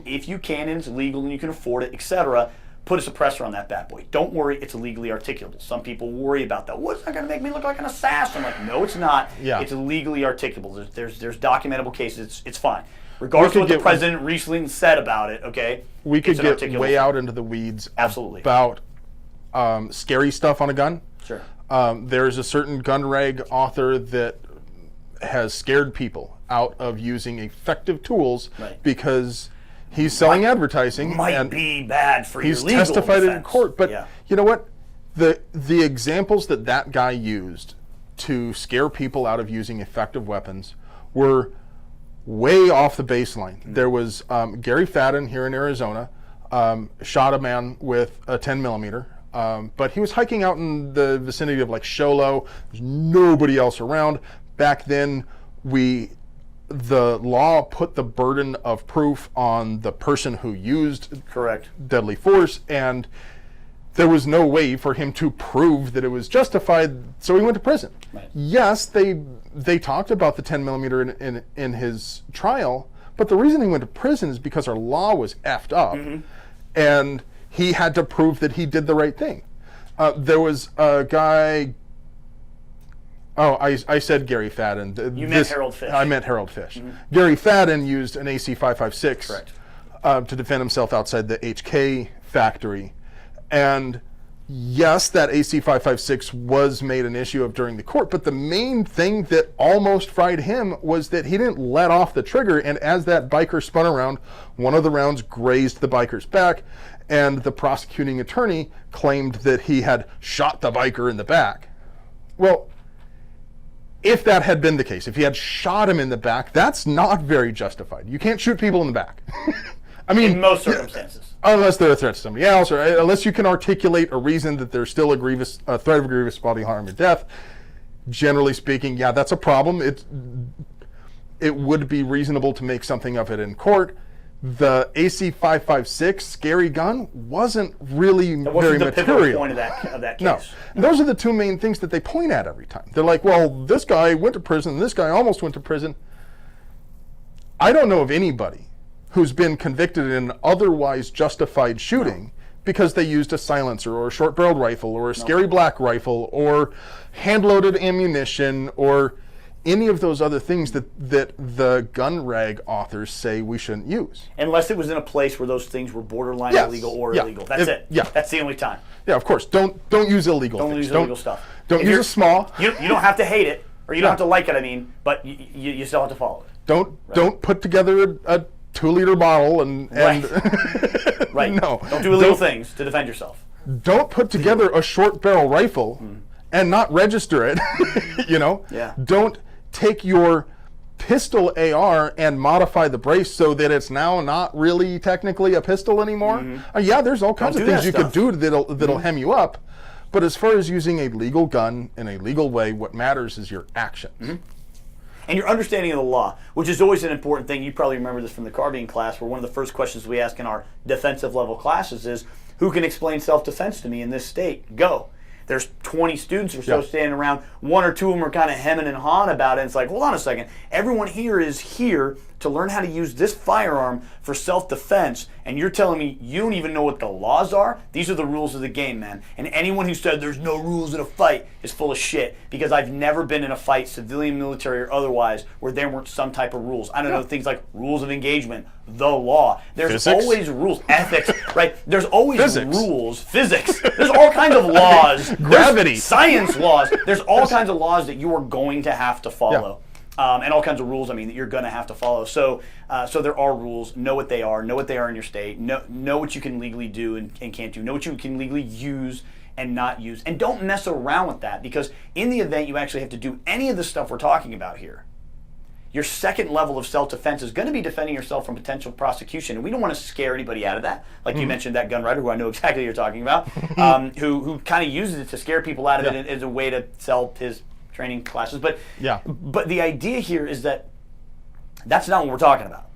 if you can and it's legal and you can afford it, etc., put a suppressor on that bad boy. Don't worry, it's legally articulable. Some people worry about that. What's that going to make me look like an assassin? I'm like, no, it's not. Yeah. It's legally articulable. There's documentable cases. It's fine. Regardless of what the president recently said about it, okay? We could get way out into the weeds about scary stuff on a gun. Sure. There's a certain gun rag author that has scared people out of using effective tools because he's selling advertising. Might be bad for your legal defense. He's testified it in court. But you know what? The examples that guy used to scare people out of using effective weapons were way off the baseline. There was Gary Fadden here in Arizona shot a man with a 10 millimeter, but he was hiking out in the vicinity of like Sholo. There's nobody else around. Back then, the law put the burden of proof on the person who used deadly force, and there was no way for him to prove that it was justified, so he went to prison. Right. Yes, they talked about the 10 millimeter in his trial, but the reason he went to prison is because our law was effed up, and he had to prove that he did the right thing. There was a guy. Oh, I said Gary Fadden. You meant Harold Fish. I meant Harold Fish. Gary Fadden used an AC 556 to defend himself outside the HK factory. And yes, that AC 556 was made an issue of during the court, but the main thing that almost fried him was that he didn't let off the trigger, and as that biker spun around, one of the rounds grazed the biker's back, and the prosecuting attorney claimed that he had shot the biker in the back. Well, if that had been the case, if he had shot him in the back, that's not very justified. You can't shoot people in the back. I mean, in most circumstances. Unless they're a threat to somebody else, or unless you can articulate a reason that there's still a threat of grievous bodily harm or death. Generally speaking, yeah, that's a problem. It would be reasonable to make something of it in court. The AC 556 scary gun wasn't really very material. Pivotal point of that case. No, those are the two main things that they point at every time. They're like, well, this guy went to prison, and this guy almost went to prison. I don't know of anybody who's been convicted in an otherwise justified shooting because they used a silencer or a short-barreled rifle or a scary black rifle or hand-loaded ammunition or any of those other things that the gun rag authors say we shouldn't use. Unless it was in a place where those things were borderline illegal or illegal. That's it. Yeah. That's the only time. Yeah, of course. Don't use illegal things. Don't use illegal stuff. Don't use a small. You don't have to hate it, or you don't have to like it, I mean, but you still have to follow it. Don't put together a 2-liter bottle and right. No. Don't do illegal things to defend yourself. Don't put together a short barrel rifle and not register it. Yeah. Don't take your pistol AR and modify the brace so that it's now not really technically a pistol anymore. Yeah, there's all kinds of things you could do that'll hem you up. But as far as using a legal gun in a legal way, what matters is your actions. And your understanding of the law, which is always an important thing. You probably remember this from the carbine class, where one of the first questions we ask in our defensive level classes is, who can explain self-defense to me in this state? Go. There's 20 students or so standing around. One or two of them are kind of hemming and hawing about it. And it's like, hold on a second. Everyone here is here to learn how to use this firearm for self-defense. And you're telling me you don't even know what the laws are? These are the rules of the game, man. And anyone who said there's no rules in a fight is full of shit. Because I've never been in a fight, civilian, military, or otherwise, where there weren't some type of rules. I don't know, things like rules of engagement, the law. There's always rules. Ethics, right? There's always rules. Physics. There's all kinds of laws. Gravity. There's science laws. There's all kinds of laws that you are going to have to follow. And all kinds of rules, that you're going to have to follow. So there are rules. Know what they are. Know what they are in your state. Know what you can legally do and can't do. Know what you can legally use and not use. And don't mess around with that, because in the event you actually have to do any of the stuff we're talking about here, your second level of self-defense is going to be defending yourself from potential prosecution. And we don't want to scare anybody out of that. Like you mentioned, that gun writer, who I know exactly what you're talking about, who kind of uses it to scare people out of it as a way to sell his training classes. But the idea here is that that's not what we're talking about.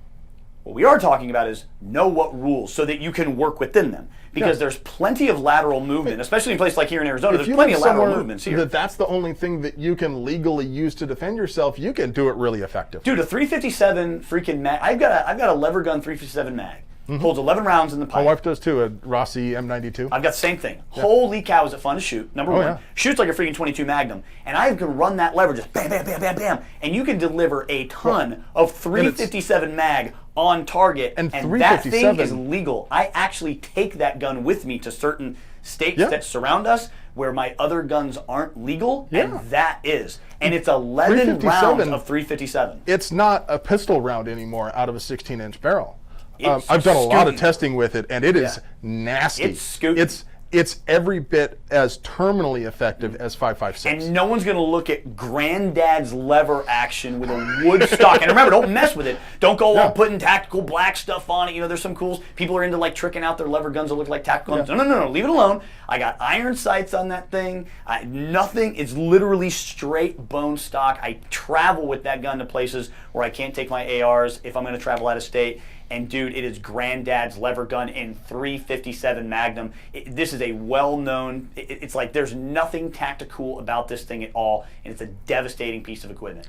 What we are talking about is know what rules so that you can work within them. Because there's plenty of lateral movement, especially in places like here in Arizona. There's plenty of lateral movements here. That's the only thing that you can legally use to defend yourself. You can do it really effectively. Dude, a 357 freaking mag. I've got a lever gun 357 mag. holds 11 rounds in the My pipe. wife does too, a Rossi M92. I've got the same thing. Holy cow, is it fun to shoot? Number one, yeah. shoots like a freaking 22 Magnum, and I can run that lever just bam, bam, bam, bam, bam, and you can deliver a ton of 357 mag on target, and that thing 357 is legal. I actually take that gun with me to certain states that surround us where my other guns aren't legal, and that is. And it's 11 rounds of 357. It's not a pistol round anymore out of a 16-inch barrel. It's I've done a lot of scooting. testing with it, and it is nasty. It's scooting. It's every bit as terminally effective as 5.56. And no one's going to look at granddad's lever action with a wood stock. And remember, don't mess with it. Don't go all putting tactical black stuff on it. You know, there's some cools. People are into like tricking out their lever guns that look like tactical guns. No. Leave it alone. I got iron sights on that thing. Nothing. It's literally straight bone stock. I travel with that gun to places where I can't take my ARs if I'm going to travel out of state. And dude, it is granddad's lever gun in 357 Magnum. This is a well-known, it's like there's nothing tactical about this thing at all, and it's a devastating piece of equipment.